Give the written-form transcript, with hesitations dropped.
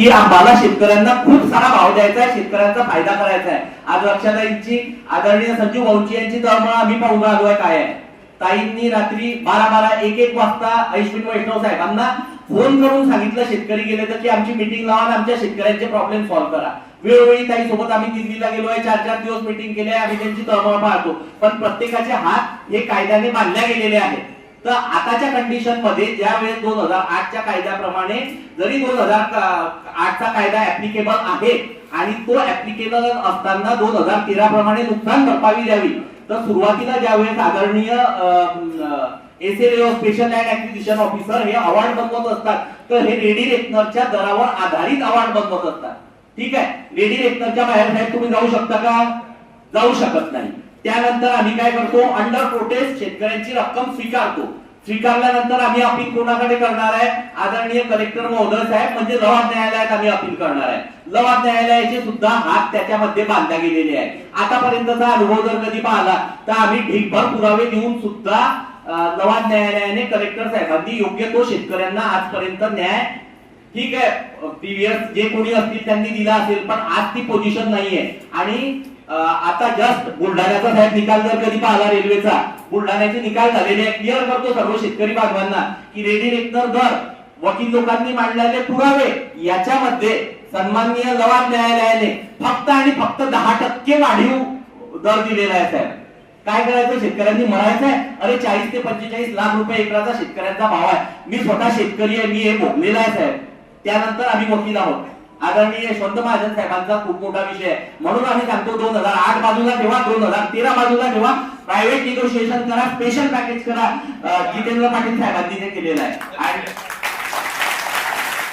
की आम्हाला शेतकऱ्यांना खूप सारा भाव द्यायचा आहे, शेतकऱ्यांचा फायदा करायचा आहे. आज रक्षाताईंची आदरणीय संजू भाऊची यांची तळमळ आम्ही पाहून आलोय काय आहे. ताईंनी रात्री 12-1 वाजता अश्विन वैष्णव साहेबांना फोन करून सांगितलं शेतकरी गेले तर की आमची मीटिंग लावा आणि आमच्या शेतकऱ्यांचे प्रॉब्लेम सॉल्व्ह करा. वेळोवेळी ताई सोबत आम्ही दिल्लीला गेलोय, 4-4 दिवस मीटिंग केली आहे, आम्ही त्यांची तळमळ पाहतो. पण प्रत्येकाचे हात हे कायद्याने बांधल्या गेलेले आहेत. तर आताच्या कंडिशन मध्ये ज्या वेळेस 2008च्या कायद्याप्रमाणे जरी 2008चा कायदा ऍप्लिकेबल आहे आणि तो ऍप्लिकेबल असताना 2013 प्रमाणे नुकसान भरपाई द्यावी, तर सुरुवातीला ज्यावेळेस आदरणीय SLO special land acquisition officer हे अवॉर्ड बनवत असतात, तर हे रेडी रेकनरच्या दरावर आधारित अवॉर्ड बनवत असतात. ठीक आहे, रेडी रेकनरच्या बाहेर साहेब तुम्ही जाऊ शकता का? जाऊ शकत नाही. त्यानंतर आम्ही काय करतो, अंडर प्रोटेस्ट शेतकऱ्यांची रक्कम स्वीकारतो. स्वीकारल्यानंतर आम्ही अपील कोणाकडे करणार आहे? आदरणीय कलेक्टर महोदय साहेब म्हणजे लवाद न्यायालयात आम्ही अपील करणार आहे. लवाद न्यायालयाचे सुद्धा हात त्याच्यामध्ये बांधल्या गेलेले आहे. आतापर्यंतचा अनुभव जर कधी पाहिला तर आम्ही ढीकभर पुरावे देऊन सुद्धा लवाद न्यायालयाने कलेक्टर साहेबांनी योग्य तो शेतकऱ्यांना आजपर्यंत न्याय, ठीक आहे प्रीवियस जे कोणी असतील त्यांनी दिला असेल, पण आज ती पोझिशन नाहीये. आणि आता जस्ट बुलढाण्याचा साहेब निकाल जर कधी पाहिला रेल्वेचा, बुलढाण्याचे निकाल झालेले आहे, क्लिअर करतो सर्व शेतकरी बांधवांना की रेडी रेकनर दर वकील लोकांनी मांडलेले पुरावे याच्यामध्ये सन्माननीय लवाद न्यायालयाने फक्त आणि फक्त 10% वाढीव दर दिलेला आहे. साहेब काय करायचं, शेतकऱ्यांनी मरायचं आहे? अरे 40 ते 45 लाख रुपये एकराचा शेतकऱ्यांचा भाव आहे. मी स्वतः शेतकरी आहे, मी हे भोगलेला आहे साहेब. त्यानंतर आम्ही वकील आहोत. आदरणीय यशवंत महाजन साहेबांचा खूप मोठा विषय आहे, म्हणून आम्ही सांगतो 2008 बाजूला ठेवा, 2013 बाजूला ठेवा, प्रायव्हेट निगोशिएशन करा, स्पेशल पॅकेज करा, जितेंद्र पाटील साहेबांनी ते केलेलं आहे. आणि